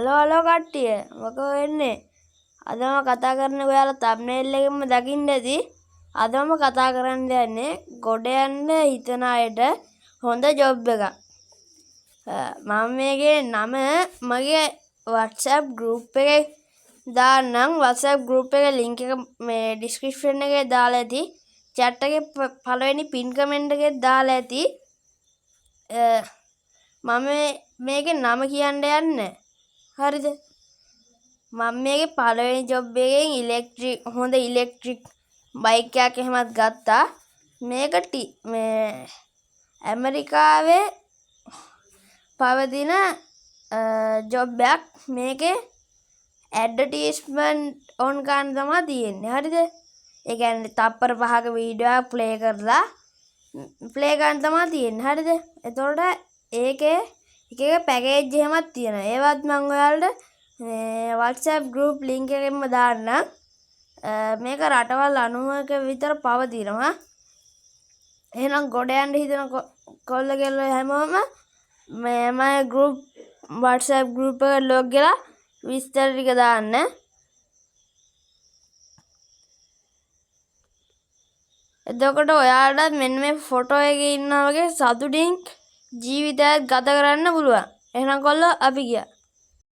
hello කට්ටිය මොකද වෙන්නේ අද මම කතා කරන්නේ ඔයාලා thumbnail එකෙන්ම දකින්න ඇති අද මම කතා කරන්න යන්නේ ගොඩ යන්න හිතන අයට හොඳ ජොබ් එකක් මම මේකේ නම මගේ WhatsApp group එකේ දාන්නම් WhatsApp group එකේ link එක මේ description එකේ දාලා ඇති chat එකේ පළවෙනි pin comment එකේ දාලා ඇති මම මේකේ නම කියන්න යන්නේ හරිද මම මේකේ පළවෙනි ජොබ් එකෙන් හොඳ ඉලෙක්ට්‍රික් බයික් එකක් එහෙමත් ගත්තා මේක මේ ඇමරිකාවේ පවතින ජොබ් එකක් මේකේ ඇඩ්වර්ටයිස්මන්ට් ඔන් කරන්න තමයි තියෙන්නේ හරිද ඒ කියන්නේ තප්පර 5ක වීඩියෝ එකක් ප්ලේ කරන්න තමයි තියෙන්නේ හරිද එතකොට ඒකේ එක පැකේජ් එහෙමත් තියෙනවා ඒවත් මම ඔයාලට WhatsApp group link එකෙන්ම දාන්නම් මේක රටවල් 90ක විතර පවතිනවා එහෙනම් ගොඩ යන්න හිතන කොල්ල කෙල්ලෝ හැමෝම මම group WhatsApp group එකට log වෙලා විස්තර ටික දාන්න එතකොට ඔයාලට මෙන්න මේ ෆොටෝ එකේ ඉන්නා වගේ සතුටින් ජීවිතයක් ගත කරන්න පුළුවන් එහෙනම් කොල්ලෝ අපි ගියා